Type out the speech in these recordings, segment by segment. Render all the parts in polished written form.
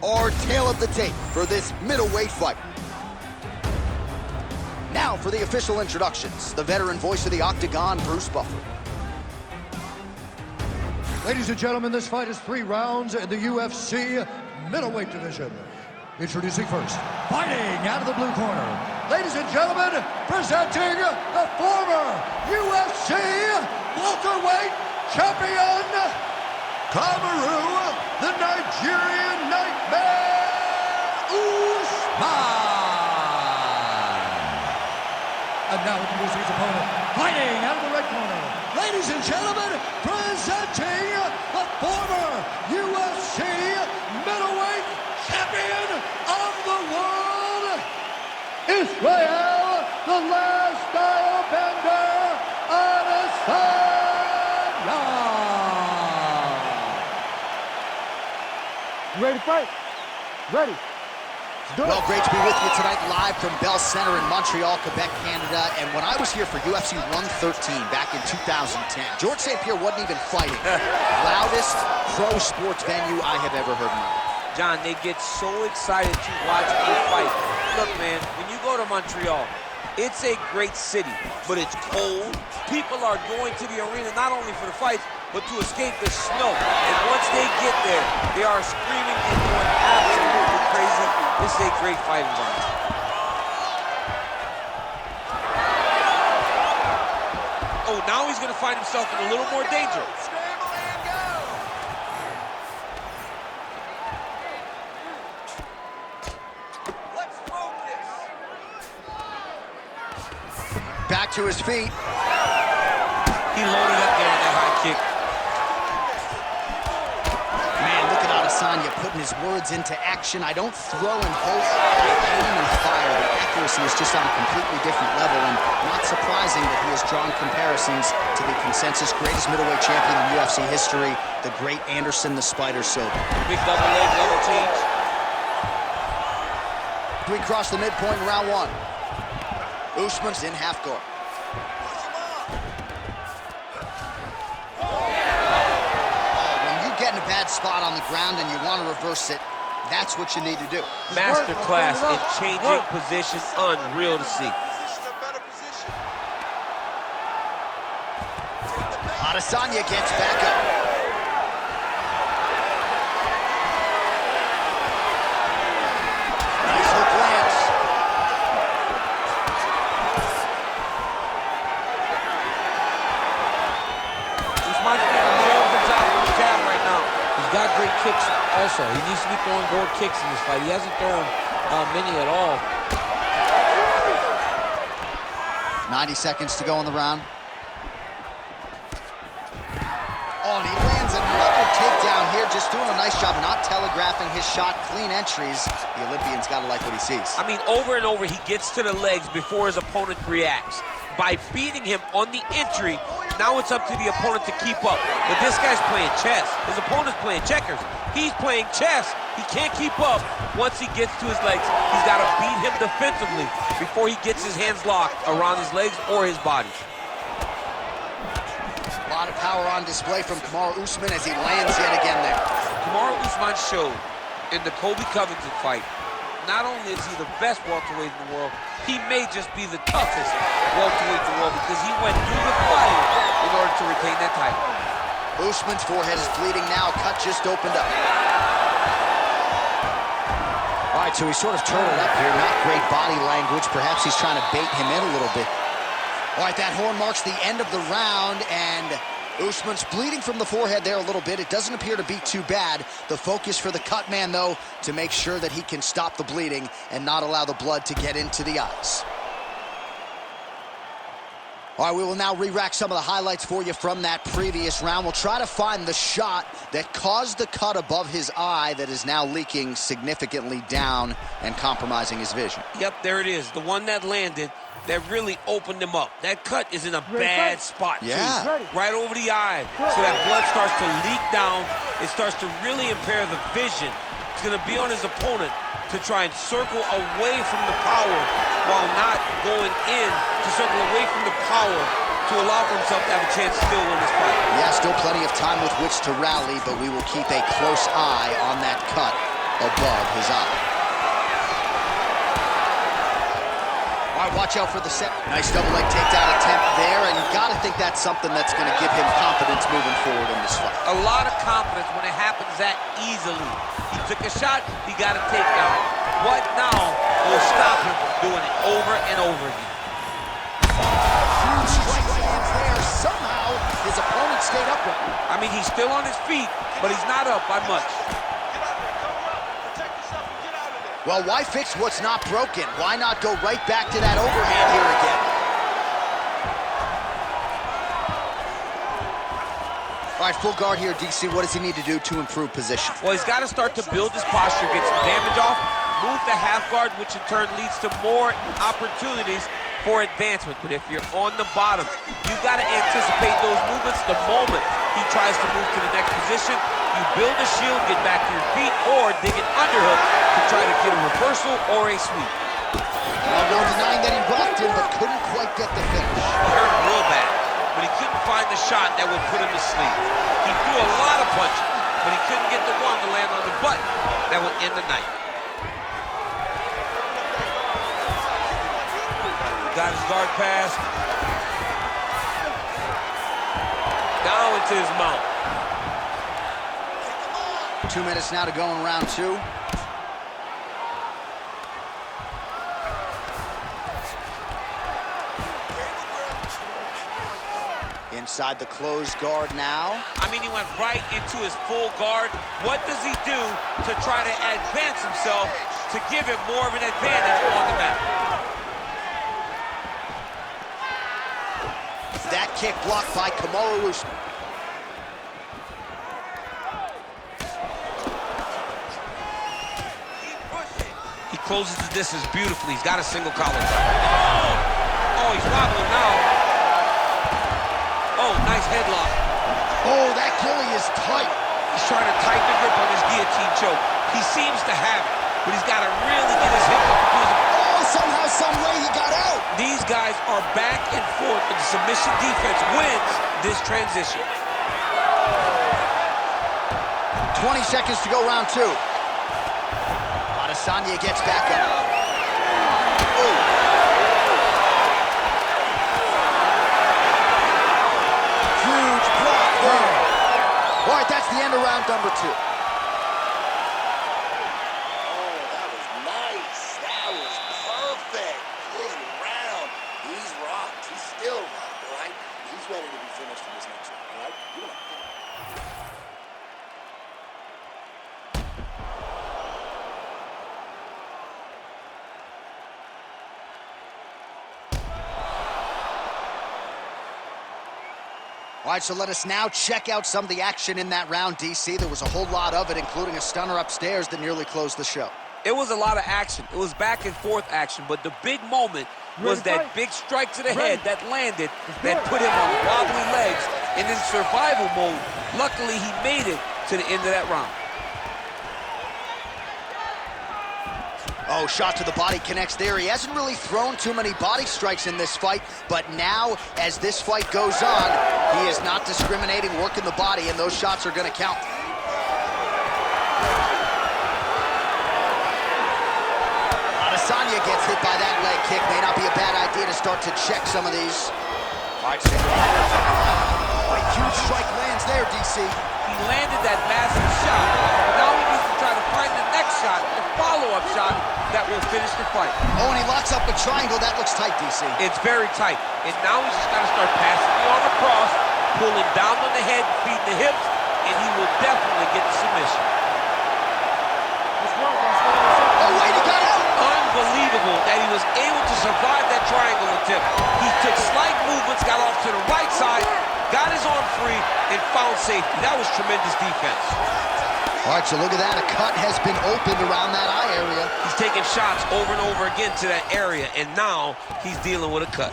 our tale of the tape for this middleweight fight. Now for the official introductions, the veteran voice of the Octagon, Bruce Buffer. Ladies and gentlemen, this fight is 3 rounds in the UFC middleweight division. Introducing first, fighting out of the blue corner. Ladies and gentlemen, presenting the former UFC welterweight champion, Kamaru, the Nigerian Nightmare, Usman. And now introducing his opponent, fighting out of the red corner. Ladies and gentlemen, presenting the former UFC middleweight champion of the world, Israel, the last style bender, Adesanya. You ready to fight? Ready. Well, great to be with you tonight, live from Bell Center in Montreal, Quebec, Canada. And when I was here for UFC 113 back in 2010, George St. Pierre wasn't even fighting. Loudest pro sports venue I have ever heard in my life. John, they get so excited to watch a fight. Look, man, when you go to Montreal, it's a great city, but it's cold. People are going to the arena not only for the fights, but to escape the snow. And once they get there, they are screaming and going absolutely crazy. This is a great fight environment. Oh, now he's going to find himself in a little more danger. Back to his feet. He loaded up there on that high kick. Man, look at Adesanya putting his words into action. I don't throw and hope, I aim and fire. The accuracy is just on a completely different level, and not surprising that he has drawn comparisons to the consensus greatest middleweight champion in UFC history, the great Anderson the Spider Silva. Big double leg, double change. We cross the midpoint in round 1. Usman's in half guard. When you get in a bad spot on the ground and you want to reverse it, that's what you need to do. Masterclass in changing position, unreal to see. Adesanya gets back up. Nice hook lands. He's got great kicks also. He needs to be throwing more kicks in this fight. He hasn't thrown many at all. 90 seconds to go in the round. Oh, and he lands another takedown here, just doing a nice job not telegraphing his shot. Clean entries. The Olympian's got to like what he sees. I mean, over and over, he gets to the legs before his opponent reacts. By beating him on the entry, now it's up to the opponent to keep up. But this guy's playing chess. His opponent's playing checkers. He's playing chess. He can't keep up. Once he gets to his legs, he's got to beat him defensively before he gets his hands locked around his legs or his body. A lot of power on display from Kamaru Usman as he lands yet again there. Kamaru Usman showed in the Colby Covington fight, not only is he the best welterweight in the world, he may just be the toughest welterweight in the world because he went through the fire in order to retain that title. Usman's forehead is bleeding now. Cut just opened up. All right, so he's sort of turtled up here. Not great body language. Perhaps he's trying to bait him in a little bit. All right, that horn marks the end of the round, and Usman's bleeding from the forehead there a little bit. It doesn't appear to be too bad. The focus for the cut man, though, to make sure that he can stop the bleeding and not allow the blood to get into the eyes. All right, we will now re-rack some of the highlights for you from that previous round. We'll try to find the shot that caused the cut above his eye that is now leaking significantly down and compromising his vision. Yep, there it is. The one that landed that really opened him up. That cut is in a bad spot, too. Right over the eye. So that blood starts to leak down. It starts to really impair the vision. It's going to be on his opponent to try and circle away from the power while not going in to circle away from the power to allow for himself to have a chance to still win this fight. Yeah, still plenty of time with which to rally, but we will keep a close eye on that cut. above his eye. All right, watch out for the set. Nice double leg takedown attempt there, and you gotta think that's something that's gonna give him confidence moving forward in this fight. A lot of confidence when it happens that easily. He took a shot, he got a takedown. What now will stop him from doing it over and over again? Huge strike lands there. Somehow, his opponent stayed upright. I mean, he's still on his feet, but he's not up by much. Well, why fix what's not broken? Why not go right back to that overhand here again? All right, full guard here, DC. What does he need to do to improve position? Well, he's got to start to build his posture, get some damage off, move the half guard, which in turn leads to more opportunities for advancement. But if you're on the bottom, you've got to anticipate those movements the moment he tries to move to the next position. You build a shield, get back to your feet, or dig an underhook to try to get a reversal or a sweep. Well, no denying that he rocked him, but couldn't quite get the finish. He hurt him real bad, but he couldn't find the shot that would put him to sleep. He threw a lot of punches, but he couldn't get the one to land on the button that would end the night. Got his guard pass. Down into his mount. 2 minutes now to go in round two. Inside the closed guard now. I mean, he went right into his full guard. What does he do to try to advance himself to give him more of an advantage on the mat? That kick blocked by Kamaru. He closes the distance beautifully. He's got a single collar. Oh, he's wobbling now. Oh, nice headlock. Oh, that gilly is tight. He's trying to tighten the grip on his guillotine choke. He seems to have it, but he's got to really get his hips up. Oh, somehow, some way he got out. These guys are back and forth, but the submission defense wins this transition. 20 seconds to go, round two. Adesanya gets back up. Oh. Huge block there. All right, that's the end of round number two. Ready to be finished in this next one, all right? All right, so let us now check out some of the action in that round, DC. There was a whole lot of it, including a stunner upstairs that nearly closed the show. It was a lot of action. It was back and forth action, but the big moment was that big strike to the head that landed, that put him on wobbly legs and in survival mode. Luckily, he made it to the end of that round. Oh, shot to the body connects there. He hasn't really thrown too many body strikes in this fight, but now, as this fight goes on, he is not discriminating, working the body, and those shots are going to count. Adesanya gets hit by that leg kick. May not be a bad idea to start to check some of these. All right, oh, a huge strike lands there, DC. He landed that massive shot. Now he needs to try to find the next shot, the follow-up shot that will finish the fight. Oh, and he locks up a triangle. That looks tight, DC. It's very tight. And now he's just got to start passing the arm across, pulling down on the head, feeding the hips, and he will definitely get the submission. Oh, wait, he got out! Unbelievable that he was able to survive that triangle attempt. He took slight movements, got off to the right side, got his arm free, and found safety. That was tremendous defense. All right, so look at that. A cut has been opened around that eye area. He's taking shots over and over again to that area, and now he's dealing with a cut.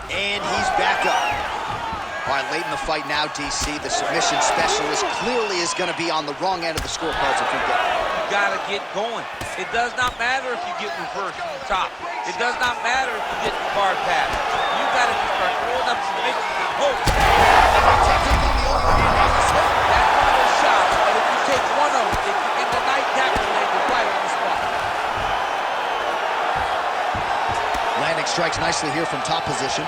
And he's back up. All right, late in the fight now, DC, the submission specialist clearly is going to be on the wrong end of the scorecards if we get it. You got to get going. It does not matter if you get reversed from the top. It does not matter if you get the guard pass. You got to just start throwing up submissions and hope. That's one of those shots, and if you take one of them, Landing strikes nicely here from top position.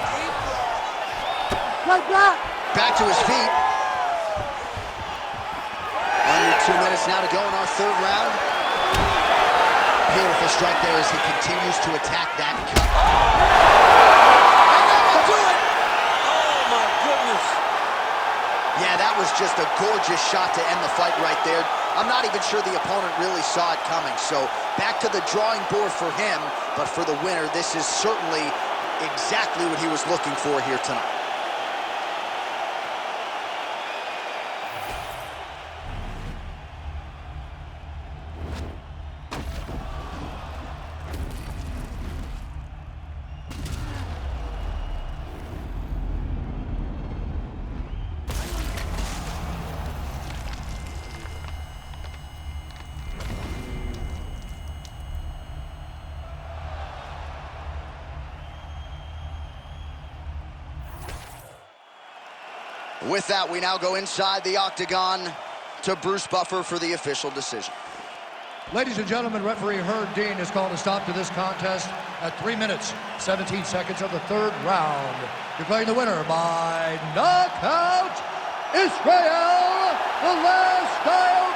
Like that. Back to his feet. Under 2 minutes now to go in our third round. Beautiful strike there as he continues to attack that cut. And that will do it! Oh, my goodness. Yeah, that was just a gorgeous shot to end the fight right there. I'm not even sure the opponent really saw it coming. So back to the drawing board for him. But for the winner, this is certainly exactly what he was looking for here tonight. With that, we now go inside the octagon to Bruce Buffer for the official decision. Ladies and gentlemen, referee Herb Dean has called a stop to this contest at 3 minutes, 17 seconds of the third round. Declaring the winner by knockout, Israel, the last style